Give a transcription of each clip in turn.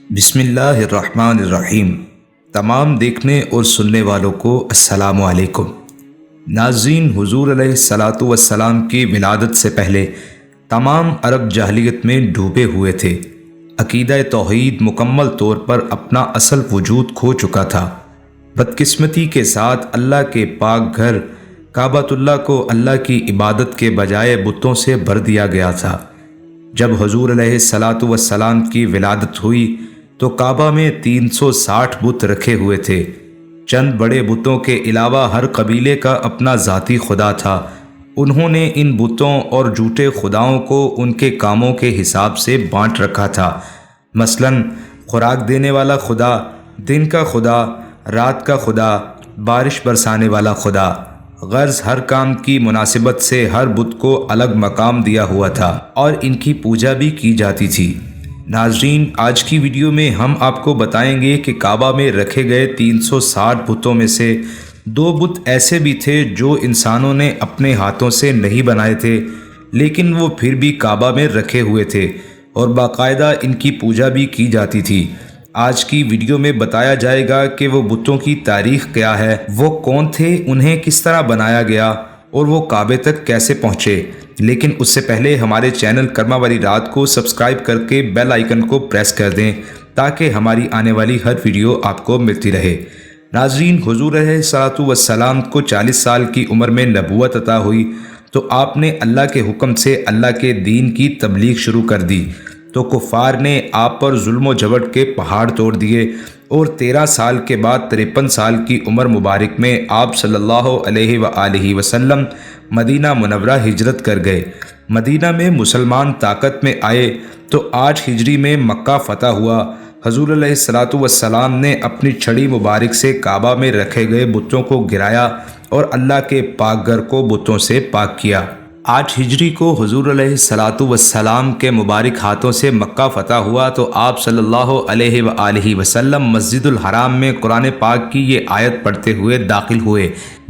بسم اللہ الرحمن الرحیم۔ تمام دیکھنے اور سننے والوں کو السلام علیکم۔ ناظرین، حضور علیہ الصلاۃ والسلام کی ولادت سے پہلے تمام عرب جاہلیت میں ڈوبے ہوئے تھے۔ عقیدہ توحید مکمل طور پر اپنا اصل وجود کھو چکا تھا۔ بدقسمتی کے ساتھ اللہ کے پاک گھر کعبۃ اللہ کو اللہ کی عبادت کے بجائے بتوں سے بھر دیا گیا تھا۔ جب حضور علیہ الصلاۃ والسلام کی ولادت ہوئی تو کعبہ میں 360 بت رکھے ہوئے تھے۔ چند بڑے بتوں کے علاوہ ہر قبیلے کا اپنا ذاتی خدا تھا۔ انہوں نے ان بتوں اور جھوٹے خداؤں کو ان کے کاموں کے حساب سے بانٹ رکھا تھا۔ مثلاً خوراک دینے والا خدا، دن کا خدا، رات کا خدا، بارش برسانے والا خدا۔ غرض ہر کام کی مناسبت سے ہر بت کو الگ مقام دیا ہوا تھا اور ان کی پوجا بھی کی جاتی تھی۔ ناظرین، آج کی ویڈیو میں ہم آپ کو بتائیں گے کہ کعبہ میں رکھے گئے 360 بتوں میں سے 2 بت ایسے بھی تھے جو انسانوں نے اپنے ہاتھوں سے نہیں بنائے تھے، لیکن وہ پھر بھی کعبہ میں رکھے ہوئے تھے اور باقاعدہ ان کی پوجا بھی کی جاتی تھی۔ آج کی ویڈیو میں بتایا جائے گا کہ وہ بتوں کی تاریخ کیا ہے، وہ کون تھے، انہیں کس طرح بنایا گیا اور وہ کعبے تک کیسے پہنچے۔ لیکن اس سے پہلے ہمارے چینل کرما والی رات کو سبسکرائب کر کے بیل آئیکن کو پریس کر دیں تاکہ ہماری آنے والی ہر ویڈیو آپ کو ملتی رہے۔ ناظرین، حضور علیہ الصلاۃ والسلام کو 40 سال کی عمر میں نبوت عطا ہوئی تو آپ نے اللہ کے حکم سے اللہ کے دین کی تبلیغ شروع کر دی تو کفار نے آپ پر ظلم و جبر کے پہاڑ توڑ دیے اور 13 سال کے بعد 53 سال کی عمر مبارک میں آپ صلی اللہ علیہ وآلہ وسلم مدینہ منورہ ہجرت کر گئے۔ مدینہ میں مسلمان طاقت میں آئے تو 8 ہجری میں مکہ فتح ہوا۔ حضور علیہ الصلاۃ والسلام نے اپنی چھڑی مبارک سے کعبہ میں رکھے گئے بتوں کو گرایا اور اللہ کے پاک گھر کو بتوں سے پاک کیا۔ 8 ہجری کو حضور علیہ الصلاۃ والسلام کے مبارک ہاتھوں سے مکہ فتح ہوا تو آپ صلی اللہ علیہ وآلہ وسلم مسجد الحرام میں قرآن پاک کی یہ آیت پڑھتے ہوئے داخل ہوئے،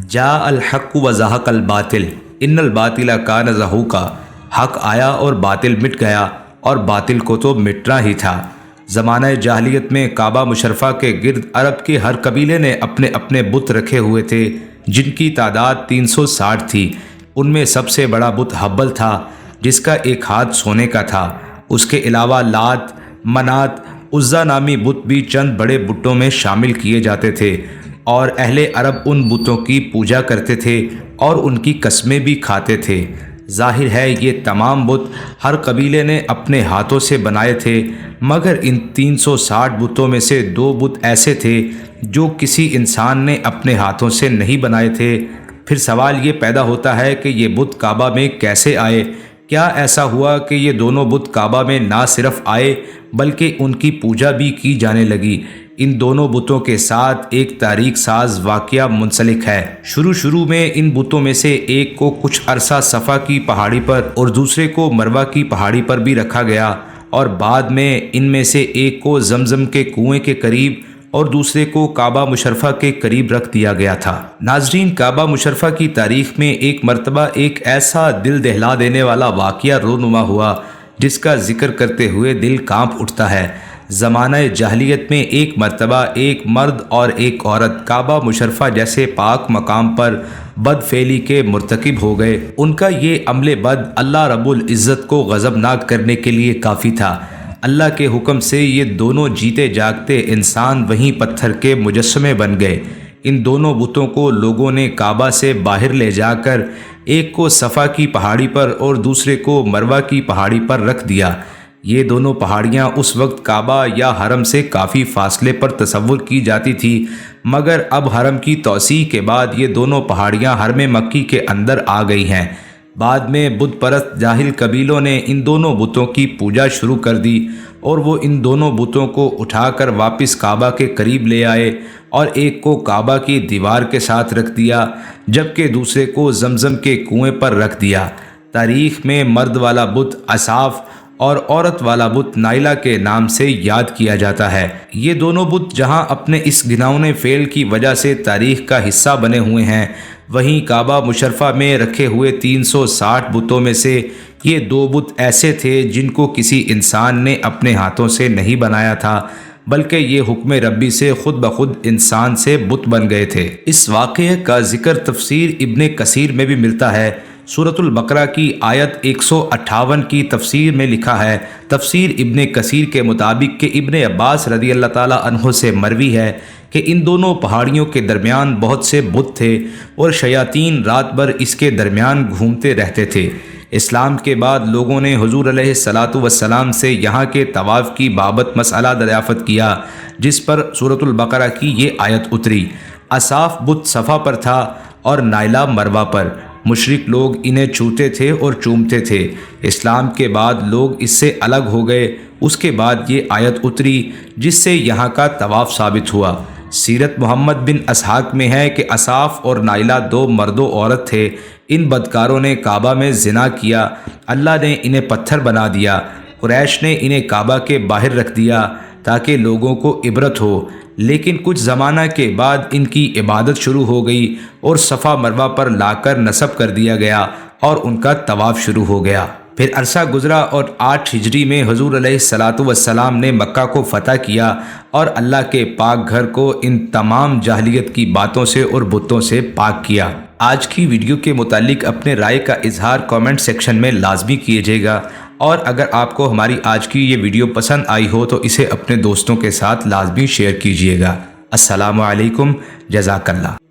جاء الحق وزہق الباطل ان الباطل کان زہوقا۔ حق آیا اور باطل مٹ گیا، اور باطل کو تو مٹنا ہی تھا۔ زمانہ جاہلیت میں کعبہ مشرفہ کے گرد عرب کے ہر قبیلے نے اپنے اپنے بت رکھے ہوئے تھے جن کی تعداد 360 تھی۔ ان میں سب سے بڑا بت حبل تھا جس کا ایک ہاتھ سونے کا تھا۔ اس کے علاوہ لات، منات، عزا نامی بت بھی چند بڑے بتوں میں شامل کیے جاتے تھے، اور اہل عرب ان بتوں کی پوجا کرتے تھے اور ان کی قسمیں بھی کھاتے تھے۔ ظاہر ہے یہ تمام بت ہر قبیلے نے اپنے ہاتھوں سے بنائے تھے، مگر ان 360 بتوں میں سے 2 بت ایسے تھے جو کسی انسان نے اپنے ہاتھوں سے نہیں بنائے تھے۔ پھر سوال یہ پیدا ہوتا ہے کہ یہ بت کعبہ میں کیسے آئے؟ کیا ایسا ہوا کہ یہ دونوں بت کعبہ میں نہ صرف آئے بلکہ ان کی پوجا بھی کی جانے لگی؟ ان دونوں بتوں کے ساتھ ایک تاریخ ساز واقعہ منسلک ہے۔ شروع میں ان بتوں میں سے ایک کو کچھ عرصہ صفا کی پہاڑی پر اور دوسرے کو مروہ کی پہاڑی پر بھی رکھا گیا، اور بعد میں ان میں سے ایک کو زمزم کے کنویں کے قریب اور دوسرے کو کعبہ مشرفہ کے قریب رکھ دیا گیا تھا۔ ناظرین، کعبہ مشرفہ کی تاریخ میں ایک مرتبہ ایک ایسا دل دہلا دینے والا واقعہ رونما ہوا جس کا ذکر کرتے ہوئے دل کانپ اٹھتا ہے۔ زمانہ جاہلیت میں ایک مرتبہ ایک مرد اور ایک عورت کعبہ مشرفہ جیسے پاک مقام پر بد فعلی کے مرتکب ہو گئے۔ ان کا یہ عمل بد اللہ رب العزت کو غضبناک کرنے کے لیے کافی تھا۔ اللہ کے حکم سے یہ دونوں جیتے جاگتے انسان وہیں پتھر کے مجسمے بن گئے۔ ان دونوں بتوں کو لوگوں نے کعبہ سے باہر لے جا کر ایک کو صفا کی پہاڑی پر اور دوسرے کو مروہ کی پہاڑی پر رکھ دیا۔ یہ دونوں پہاڑیاں اس وقت کعبہ یا حرم سے کافی فاصلے پر تصور کی جاتی تھی، مگر اب حرم کی توسیع کے بعد یہ دونوں پہاڑیاں حرم مکی کے اندر آ گئی ہیں۔ بعد میں بت پرست جاہل قبیلوں نے ان دونوں بتوں کی پوجا شروع کر دی اور وہ ان دونوں بتوں کو اٹھا کر واپس کعبہ کے قریب لے آئے، اور ایک کو کعبہ کی دیوار کے ساتھ رکھ دیا جبکہ دوسرے کو زمزم کے کنویں پر رکھ دیا۔ تاریخ میں مرد والا بت اصاف اور عورت والا بت نائلہ کے نام سے یاد کیا جاتا ہے۔ یہ دونوں بت جہاں اپنے اس گھناؤنے فعل کی وجہ سے تاریخ کا حصہ بنے ہوئے ہیں، وہیں کعبہ مشرفہ میں رکھے ہوئے 360 بتوں میں سے یہ 2 بت ایسے تھے جن کو کسی انسان نے اپنے ہاتھوں سے نہیں بنایا تھا، بلکہ یہ حکم ربی سے خود بخود انسان سے بت بن گئے تھے۔ اس واقعے کا ذکر تفسیر ابن کثیر میں بھی ملتا ہے۔ سورۃ البقرہ کی آیت 158 کی تفسیر میں لکھا ہے، تفسیر ابن کثیر کے مطابق کہ ابن عباس رضی اللہ تعالیٰ عنہ سے مروی ہے کہ ان دونوں پہاڑیوں کے درمیان بہت سے بت تھے اور شیاطین رات بھر اس کے درمیان گھومتے رہتے تھے۔ اسلام کے بعد لوگوں نے حضور علیہ الصلاۃ والسلام سے یہاں کے طواف کی بابت مسئلہ دریافت کیا، جس پر سورۃ البقرہ کی یہ آیت اتری۔ اصاف بت صفا پر تھا اور نائلہ مروہ پر۔ مشرک لوگ انہیں چھوتے تھے اور چومتے تھے۔ اسلام کے بعد لوگ اس سے الگ ہو گئے۔ اس کے بعد یہ آیت اتری جس سے یہاں کا طواف ثابت ہوا۔ سیرت محمد بن اسحاق میں ہے کہ اصاف اور نائلہ 2 مرد و عورت تھے۔ ان بدکاروں نے کعبہ میں زنا کیا، اللہ نے انہیں پتھر بنا دیا۔ قریش نے انہیں کعبہ کے باہر رکھ دیا تاکہ لوگوں کو عبرت ہو، لیکن کچھ زمانہ کے بعد ان کی عبادت شروع ہو گئی اور صفا مروہ پر لا کر نصب کر دیا گیا اور ان کا طواف شروع ہو گیا۔ پھر عرصہ گزرا اور 8 ہجری میں حضور علیہ الصلاۃ والسلام نے مکہ کو فتح کیا اور اللہ کے پاک گھر کو ان تمام جاہلیت کی باتوں سے اور بتوں سے پاک کیا۔ آج کی ویڈیو کے متعلق اپنے رائے کا اظہار کامنٹ سیکشن میں لازمی کیجیے گا، اور اگر آپ کو ہماری آج کی یہ ویڈیو پسند آئی ہو تو اسے اپنے دوستوں کے ساتھ لازمی شیئر کیجیے گا۔ السلام علیکم، جزاک اللہ۔